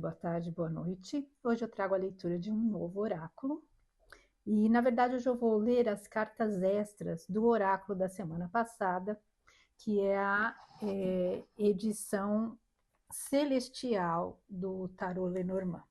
boa tarde, boa noite. Hoje eu trago a leitura de um novo oráculo. E, na verdade, hoje eu vou ler as cartas extras do oráculo da semana passada, que é a edição celestial do Tarô Lenormand.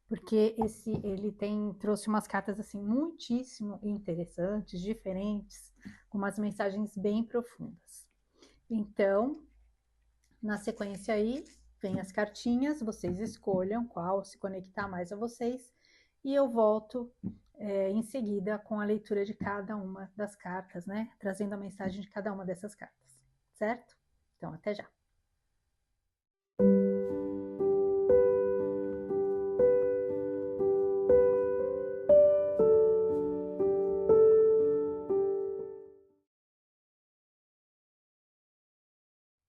Porque ele trouxe umas cartas assim muitíssimo interessantes, diferentes, com umas mensagens bem profundas. Então, na sequência aí, vem as cartinhas, vocês escolham qual se conectar mais a vocês, e eu volto em seguida com a leitura de cada uma das cartas, né? Trazendo a mensagem de cada uma dessas cartas, certo? Então, até já.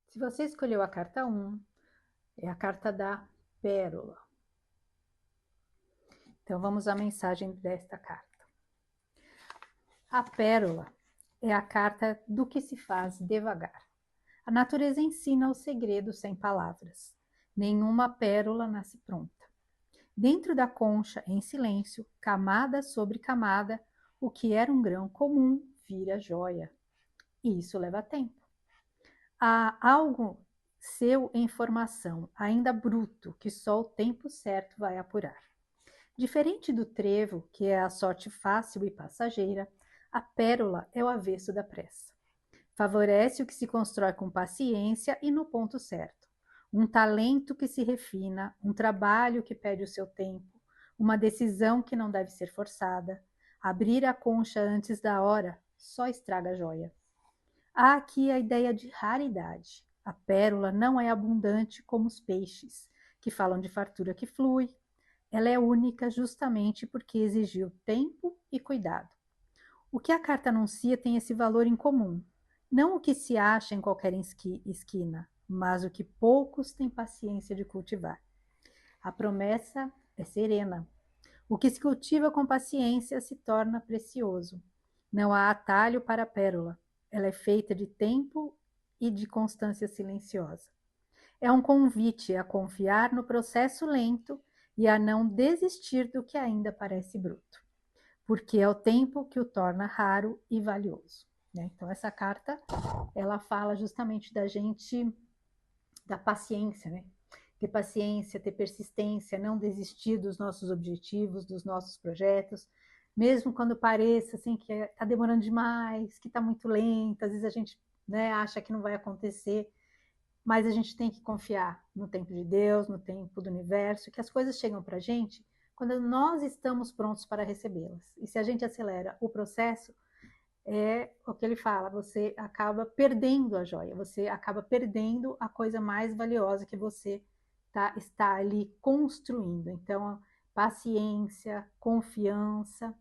Se você escolheu a carta 1, é a carta da pérola. Então, vamos à mensagem desta carta. A pérola é a carta do que se faz devagar. A natureza ensina o segredo sem palavras. Nenhuma pérola nasce pronta. Dentro da concha, em silêncio, camada sobre camada, o que era um grão comum vira joia. E isso leva tempo. Há algo seu em formação, ainda bruto, que só o tempo certo vai apurar. Diferente do trevo, que é a sorte fácil e passageira, a pérola é o avesso da pressa. Favorece o que se constrói com paciência e no ponto certo. Um talento que se refina, um trabalho que pede o seu tempo, uma decisão que não deve ser forçada. Abrir a concha antes da hora só estraga a joia. Há aqui a ideia de raridade. A pérola não é abundante como os peixes, que falam de fartura que flui. Ela é única justamente porque exigiu tempo e cuidado. O que a carta anuncia tem esse valor em comum. Não o que se acha em qualquer esquina, mas o que poucos têm paciência de cultivar. A promessa é serena. O que se cultiva com paciência se torna precioso. Não há atalho para a pérola. Ela é feita de tempo e de constância silenciosa. É um convite a confiar no processo lento e a não desistir do que ainda parece bruto, porque é o tempo que o torna raro e valioso. Né? Então, essa carta, ela fala justamente da gente, da paciência, né? Ter paciência, ter persistência, não desistir dos nossos objetivos, dos nossos projetos, mesmo quando pareça assim, que está demorando demais, que está muito lento, às vezes a gente, né, acha que não vai acontecer, mas a gente tem que confiar no tempo de Deus, no tempo do universo, que as coisas chegam para a gente quando nós estamos prontos para recebê-las. E se a gente acelera o processo, é o que ele fala, você acaba perdendo a joia, você acaba perdendo a coisa mais valiosa que você está ali construindo. Então, paciência, confiança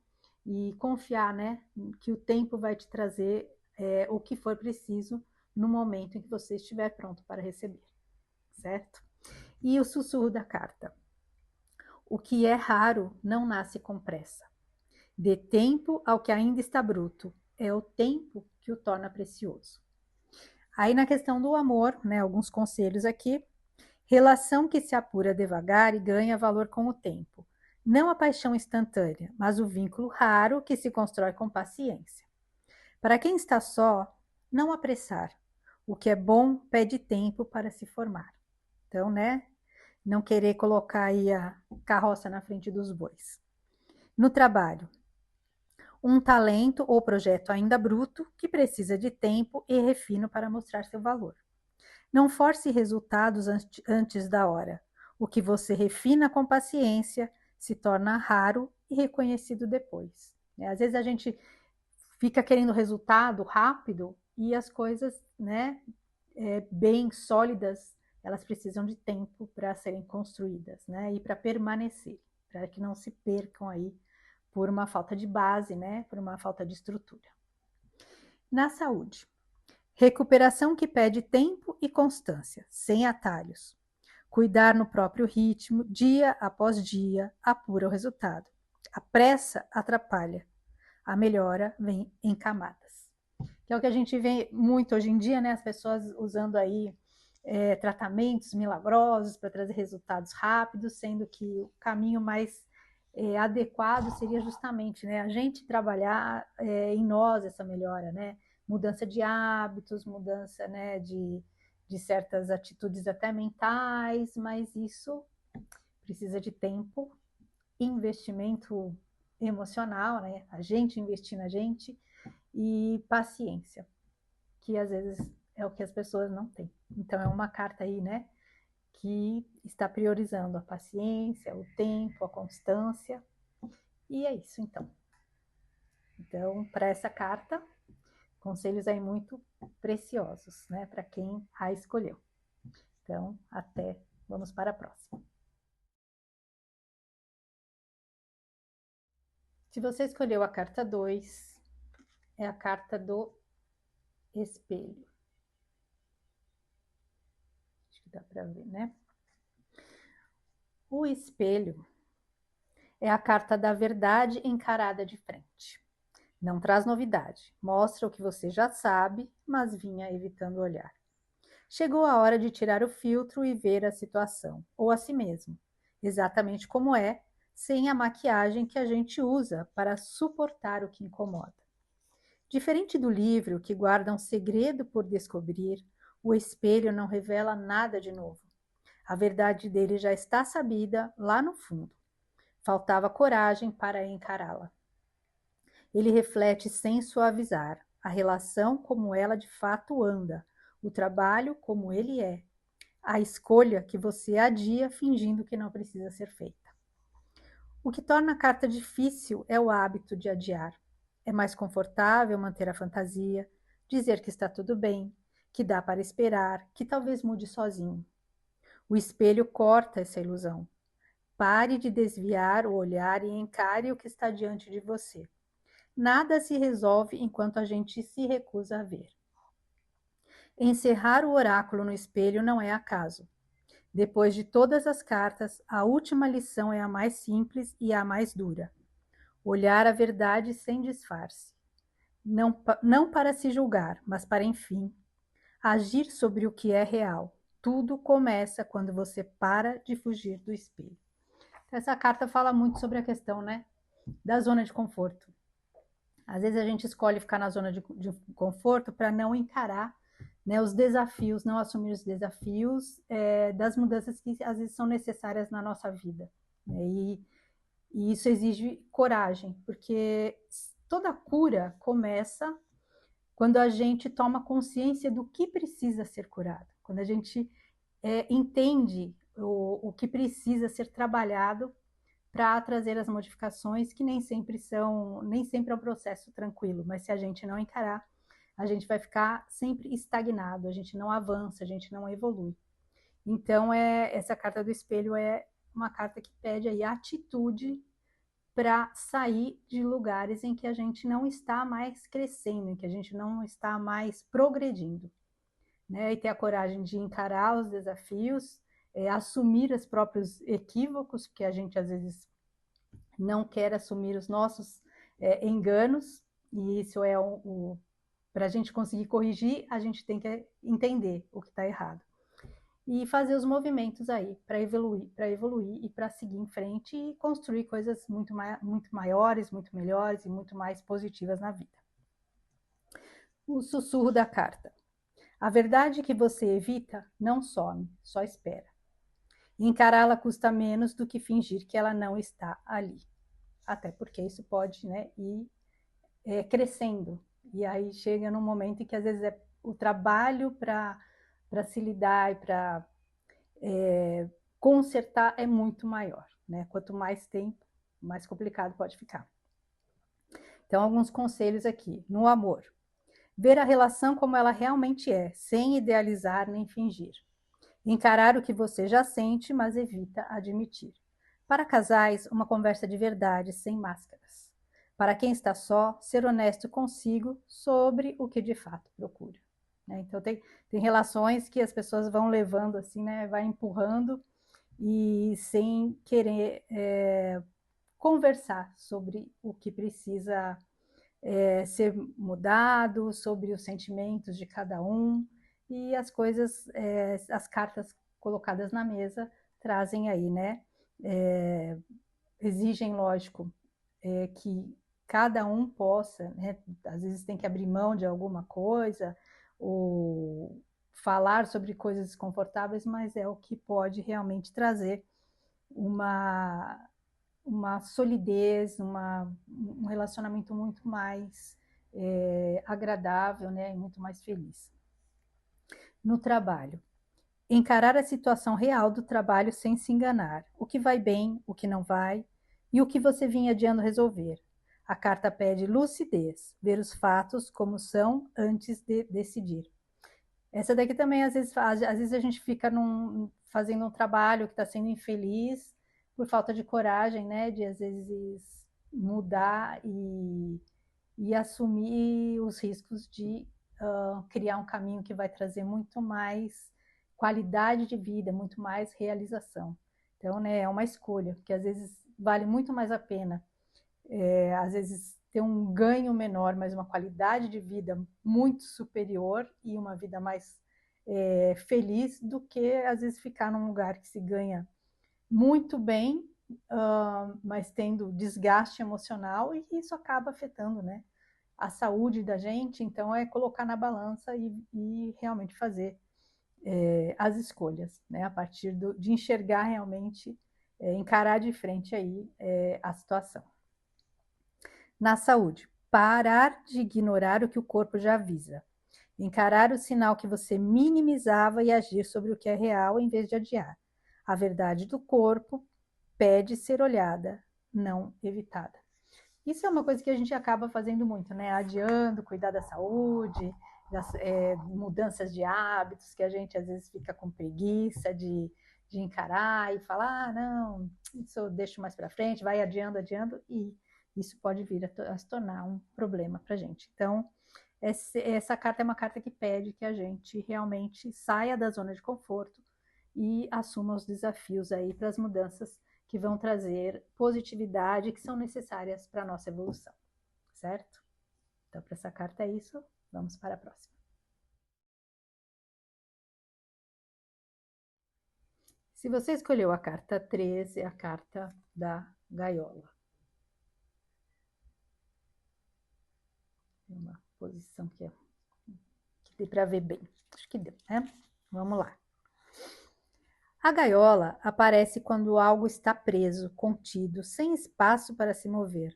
e confiar, né, que o tempo vai te trazer o que for preciso no momento em que você estiver pronto para receber, certo? E o sussurro da carta. O que é raro não nasce com pressa. Dê tempo ao que ainda está bruto. É o tempo que o torna precioso. Aí na questão do amor, né, alguns conselhos aqui. Relação que se apura devagar e ganha valor com o tempo. Não a paixão instantânea, mas o vínculo raro que se constrói com paciência. Para quem está só, não apressar. O que é bom pede tempo para se formar. Então, né, não querer colocar aí a carroça na frente dos bois. No trabalho, um talento ou projeto ainda bruto que precisa de tempo e refino para mostrar seu valor. Não force resultados antes da hora. O que você refina com paciência se torna raro e reconhecido depois. Às vezes a gente fica querendo resultado rápido e as coisas, né, bem sólidas, elas precisam de tempo para serem construídas, né, e para permanecer, para que não se percam aí por uma falta de base, né, por uma falta de estrutura. Na saúde, recuperação que pede tempo e constância, sem atalhos. Cuidar no próprio ritmo, dia após dia, apura o resultado. A pressa atrapalha. A melhora vem em camadas. Que é o que a gente vê muito hoje em dia, né? As pessoas usando aí tratamentos milagrosos para trazer resultados rápidos, sendo que o caminho mais adequado seria justamente, né, a gente trabalhar em nós essa melhora, né? Mudança de hábitos, mudança, né, de certas atitudes até mentais, mas isso precisa de tempo, investimento emocional, né? A gente investir na gente e paciência, que às vezes é o que as pessoas não têm. Então é uma carta aí, né, que está priorizando a paciência, o tempo, a constância. E é isso, então. Então, para essa carta, conselhos aí muito preciosos, né, para quem a escolheu. Então, vamos para a próxima. Se você escolheu a carta 2, é a carta do espelho. Acho que dá para ver, né? O espelho é a carta da verdade encarada de frente. Não traz novidade, mostra o que você já sabe, mas vinha evitando olhar. Chegou a hora de tirar o filtro e ver a situação, ou a si mesmo, exatamente como é, sem a maquiagem que a gente usa para suportar o que incomoda. Diferente do livro, que guarda um segredo por descobrir, o espelho não revela nada de novo. A verdade dele já está sabida lá no fundo. Faltava coragem para encará-la. Ele reflete sem suavizar a relação como ela de fato anda, o trabalho como ele é, a escolha que você adia fingindo que não precisa ser feita. O que torna a carta difícil é o hábito de adiar. É mais confortável manter a fantasia, dizer que está tudo bem, que dá para esperar, que talvez mude sozinho. O espelho corta essa ilusão. Pare de desviar o olhar e encare o que está diante de você. Nada se resolve enquanto a gente se recusa a ver. Encerrar o oráculo no espelho não é acaso. Depois de todas as cartas, a última lição é a mais simples e a mais dura. Olhar a verdade sem disfarce. Não para se julgar, mas para, enfim, agir sobre o que é real. Tudo começa quando você para de fugir do espelho. Essa carta fala muito sobre a questão, né, da zona de conforto. Às vezes a gente escolhe ficar na zona de conforto para não encarar, né, os desafios, não assumir os desafios das mudanças que às vezes são necessárias na nossa vida. Né? E isso exige coragem, porque toda cura começa quando a gente toma consciência do que precisa ser curado, quando a gente entende o que precisa ser trabalhado para trazer as modificações que nem sempre é um processo tranquilo, mas se a gente não encarar, a gente vai ficar sempre estagnado, a gente não avança, a gente não evolui. Então, essa carta do espelho é uma carta que pede aí atitude para sair de lugares em que a gente não está mais crescendo, em que a gente não está mais progredindo, né? E ter a coragem de encarar os desafios, assumir os próprios equívocos, porque a gente às vezes não quer assumir os nossos enganos, e isso para a gente conseguir corrigir, a gente tem que entender o que está errado. E fazer os movimentos aí para evoluir e para seguir em frente e construir coisas muito maiores, muito melhores e muito mais positivas na vida. O sussurro da carta. A verdade que você evita não some, só espera. Encará-la custa menos do que fingir que ela não está ali. Até porque isso pode, né, ir crescendo. E aí chega num momento em que às vezes o trabalho para se lidar e para consertar é muito maior. Né? Quanto mais tempo, mais complicado pode ficar. Então, alguns conselhos aqui. No amor. Ver a relação como ela realmente é, sem idealizar nem fingir. Encarar o que você já sente, mas evita admitir. Para casais, uma conversa de verdade, sem máscaras. Para quem está só, ser honesto consigo sobre o que de fato procura. Né? Então, tem relações que as pessoas vão levando assim, né? Vai empurrando e sem querer conversar sobre o que precisa ser mudado, sobre os sentimentos de cada um. e as coisas, as cartas colocadas na mesa trazem aí, né? Exigem, lógico, que cada um possa, né? Às vezes tem que abrir mão de alguma coisa, ou falar sobre coisas desconfortáveis, mas é o que pode realmente trazer uma, uma solidez, um relacionamento muito mais agradável, né? E muito mais feliz. No trabalho, encarar a situação real do trabalho sem se enganar. O que vai bem, o que não vai, e o que você vinha adiando resolver. A carta pede lucidez, ver os fatos como são antes de decidir. Essa daqui também, às vezes a gente fica fazendo um trabalho que está sendo infeliz por falta de coragem, né? De às vezes mudar e assumir os riscos de criar um caminho que vai trazer muito mais qualidade de vida, muito mais realização. Então, né, é uma escolha, que às vezes vale muito mais a pena, às vezes ter um ganho menor, mas uma qualidade de vida muito superior e uma vida mais feliz do que às vezes ficar num lugar que se ganha muito bem, mas tendo desgaste emocional, e isso acaba afetando, né, a saúde da gente. Então é colocar na balança e realmente fazer as escolhas, né, a partir de enxergar realmente, encarar de frente aí a situação. Na saúde, parar de ignorar o que o corpo já avisa, encarar o sinal que você minimizava e agir sobre o que é real em vez de adiar. A verdade do corpo pede ser olhada, não evitada. Isso é uma coisa que a gente acaba fazendo muito, né? Adiando, cuidar da saúde, das mudanças de hábitos, que a gente às vezes fica com preguiça de encarar e falar, não, isso eu deixo mais para frente, vai adiando, e isso pode vir a se tornar um problema para a gente. Então, essa carta é uma carta que pede que a gente realmente saia da zona de conforto e assuma os desafios aí para as mudanças que vão trazer positividade, que são necessárias para a nossa evolução, certo? Então, para essa carta é isso. Vamos para a próxima. Se você escolheu a carta 13, é a carta da gaiola. Tem uma posição que dê para ver bem. Acho que deu, né? Vamos lá. A gaiola aparece quando algo está preso, contido, sem espaço para se mover.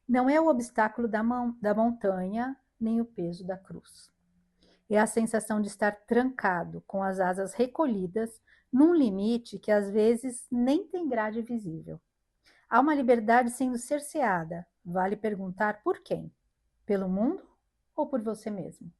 Não é o obstáculo da montanha, nem o peso da cruz. É a sensação de estar trancado, com as asas recolhidas, num limite que às vezes nem tem grade visível. Há uma liberdade sendo cerceada. Vale perguntar por quem? Pelo mundo ou por você mesmo?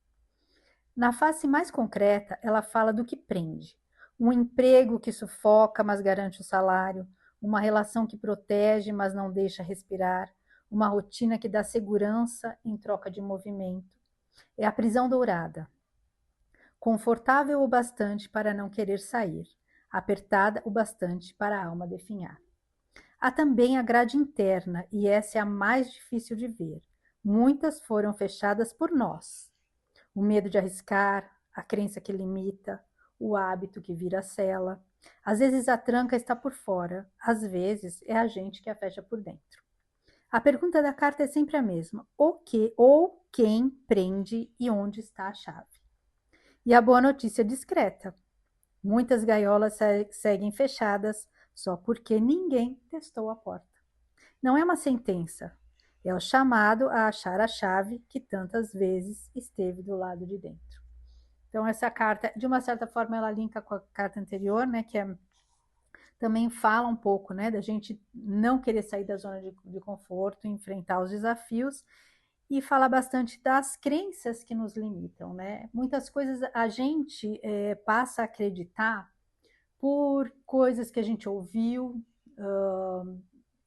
Na face mais concreta, ela fala do que prende. Um emprego que sufoca, mas garante o salário. Uma relação que protege, mas não deixa respirar. Uma rotina que dá segurança em troca de movimento. É a prisão dourada. Confortável o bastante para não querer sair. Apertada o bastante para a alma definhar. Há também a grade interna, e essa é a mais difícil de ver. Muitas foram fechadas por nós. O medo de arriscar, a crença que limita, o hábito que vira cela. Às vezes a tranca está por fora, às vezes é a gente que a fecha por dentro. A pergunta da carta é sempre a mesma: o que ou quem prende e onde está a chave? E a boa notícia discreta: muitas gaiolas seguem fechadas só porque ninguém testou a porta. Não é uma sentença, é o chamado a achar a chave que tantas vezes esteve do lado de dentro. Então, essa carta, de uma certa forma, ela linka com a carta anterior, né, que também fala um pouco, né, da gente não querer sair da zona de conforto, enfrentar os desafios, e fala bastante das crenças que nos limitam, né? Muitas coisas a gente passa a acreditar por coisas que a gente ouviu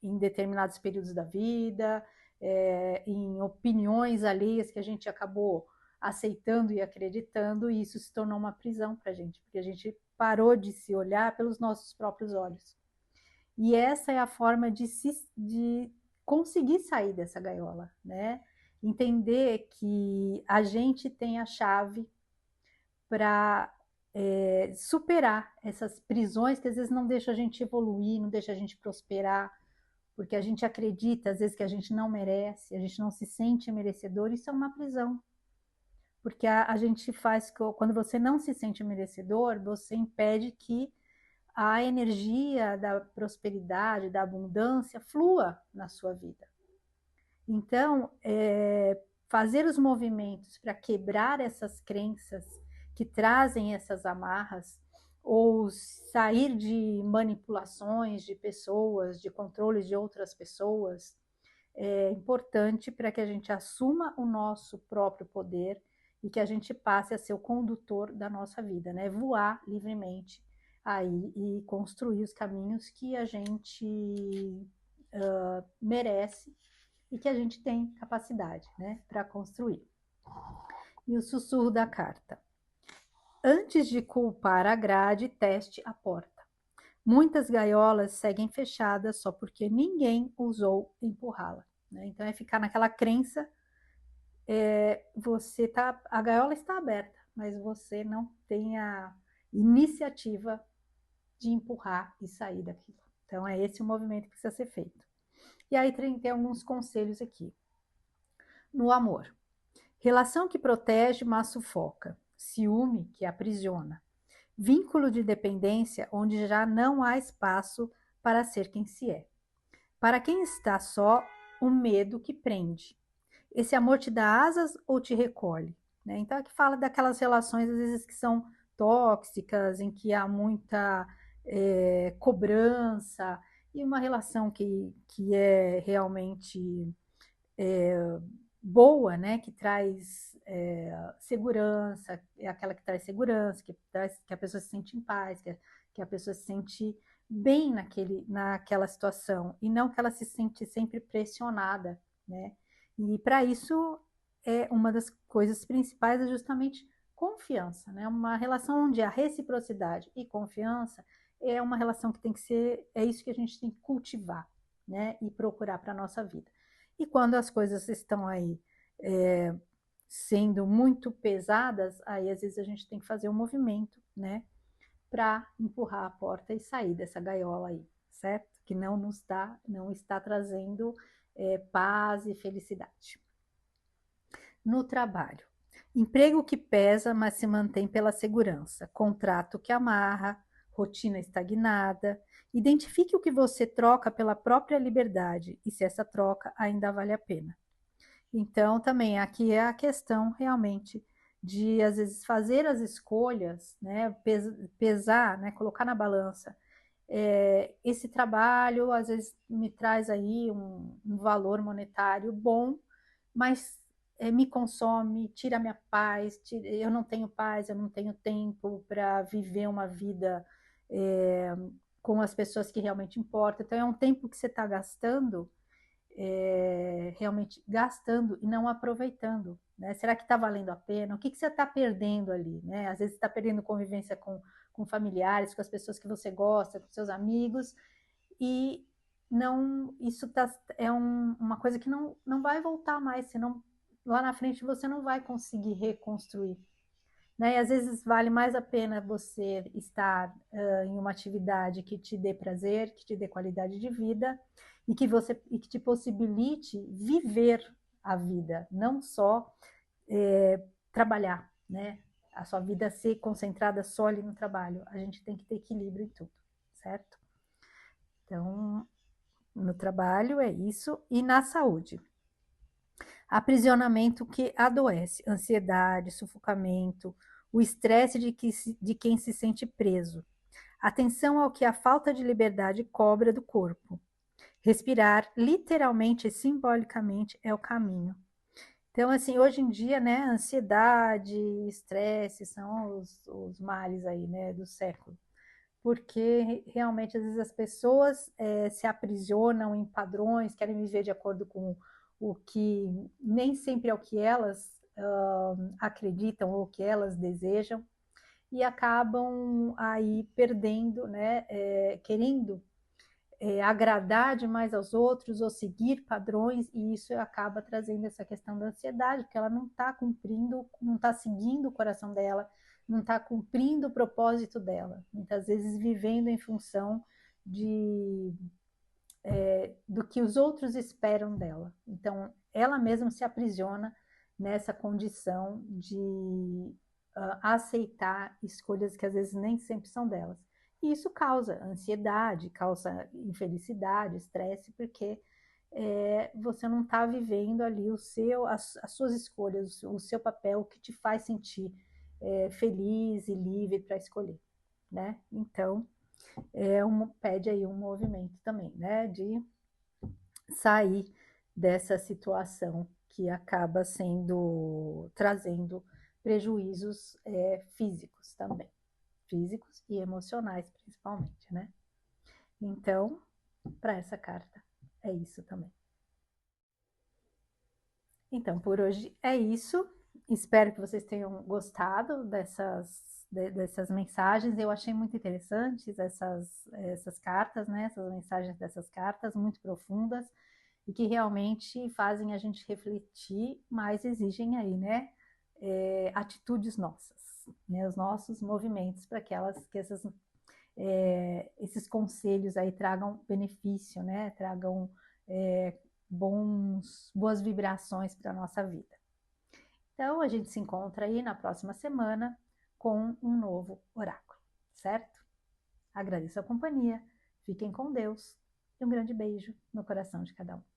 em determinados períodos da vida, em opiniões alheias que a gente acabou aceitando e acreditando, e isso se tornou uma prisão para a gente, porque a gente parou de se olhar pelos nossos próprios olhos. E essa é a forma de conseguir sair dessa gaiola, né? Entender que a gente tem a chave para superar essas prisões que às vezes não deixam a gente evoluir, não deixam a gente prosperar, porque a gente acredita às vezes que a gente não merece, a gente não se sente merecedor. Isso é uma prisão, porque a gente faz, quando você não se sente merecedor, você impede que a energia da prosperidade, da abundância flua na sua vida. Então, fazer os movimentos para quebrar essas crenças que trazem essas amarras, ou sair de manipulações de pessoas, de controles de outras pessoas, é importante para que a gente assuma o nosso próprio poder e que a gente passe a ser o condutor da nossa vida, né? Voar livremente aí e construir os caminhos que a gente merece e que a gente tem capacidade, né, para construir. E o sussurro da carta. Antes de culpar a grade, teste a porta. Muitas gaiolas seguem fechadas só porque ninguém ousou empurrá-la. Né? Então é ficar naquela crença, a gaiola está aberta, mas você não tem a iniciativa de empurrar e sair daquilo. Então é esse o movimento que precisa ser feito. E aí tem alguns conselhos aqui. No amor. Relação que protege, mas sufoca. Ciúme que aprisiona. Vínculo de dependência onde já não há espaço para ser quem se é. Para quem está só, o medo que prende. Esse amor te dá asas ou te recolhe? Né? Então, aqui fala daquelas relações, às vezes, que são tóxicas, em que há muita cobrança, e uma relação que é realmente boa, né? Que traz segurança, é aquela que traz segurança, que a pessoa se sente em paz, que a pessoa se sente bem naquela situação, e não que ela se sente sempre pressionada, né? E para isso, uma das coisas principais é justamente confiança, né? Uma relação onde a reciprocidade e confiança é uma relação que tem que ser, é isso que a gente tem que cultivar, né? E procurar para a nossa vida. E quando as coisas estão aí sendo muito pesadas, aí às vezes a gente tem que fazer um movimento, né? Para empurrar a porta e sair dessa gaiola aí, certo? Que não está trazendo paz e felicidade. No trabalho. Emprego que pesa, mas se mantém pela segurança. Contrato que amarra, rotina estagnada. Identifique o que você troca pela própria liberdade e se essa troca ainda vale a pena. Então, também aqui é a questão realmente de, às vezes, fazer as escolhas, né, pesar, né, colocar na balança. Esse trabalho, às vezes, me traz aí um valor monetário bom, mas me consome, tira a minha paz, eu não tenho paz, eu não tenho tempo para viver uma vida com as pessoas que realmente importam. Então, é um tempo que você está gastando, realmente gastando e não aproveitando. Né? Será que está valendo a pena? O que você está perdendo ali? Né? Às vezes você está perdendo convivência com familiares, com as pessoas que você gosta, com seus amigos, e não, isso uma coisa que não vai voltar mais, senão lá na frente você não vai conseguir reconstruir. Né? E às vezes vale mais a pena você estar em uma atividade que te dê prazer, que te dê qualidade de vida e que te possibilite viver a vida, não só trabalhar, né? A sua vida ser concentrada só ali no trabalho. A gente tem que ter equilíbrio em tudo, certo? Então, no trabalho é isso. E na saúde. Aprisionamento que adoece, ansiedade, sufocamento, o estresse de quem se sente preso. Atenção ao que a falta de liberdade cobra do corpo. Respirar, literalmente e simbolicamente, é o caminho. Então, assim, hoje em dia, né, ansiedade, estresse são os males aí, né, do século. Porque realmente, às vezes, as pessoas se aprisionam em padrões, querem viver de acordo com o que nem sempre é o que elas acreditam ou o que elas desejam, e acabam aí perdendo, né, querendo agradar demais aos outros ou seguir padrões, e isso acaba trazendo essa questão da ansiedade, porque ela não está cumprindo, não está seguindo o coração dela, não está cumprindo o propósito dela, muitas vezes vivendo em função do que os outros esperam dela. Então, ela mesma se aprisiona nessa condição de aceitar escolhas que às vezes nem sempre são delas. E isso causa ansiedade, causa infelicidade, estresse, porque você não está vivendo ali as suas escolhas, o seu papel, o que te faz sentir feliz e livre para escolher, né? Então, pede aí um movimento também, né? De sair dessa situação que acaba trazendo prejuízos físicos também, físicos e emocionais principalmente, né? Então, para essa carta é isso também. Então, por hoje é isso. Espero que vocês tenham gostado dessas mensagens. Eu achei muito interessantes essas cartas, né? Essas mensagens dessas cartas, muito profundas e que realmente fazem a gente refletir, mas exigem aí, né? Atitudes nossas, né? Os nossos movimentos para que esses conselhos aí tragam benefício, né? Tragam boas vibrações para a nossa vida. Então, a gente se encontra aí na próxima semana com um novo oráculo, certo? Agradeço a companhia, fiquem com Deus e um grande beijo no coração de cada um.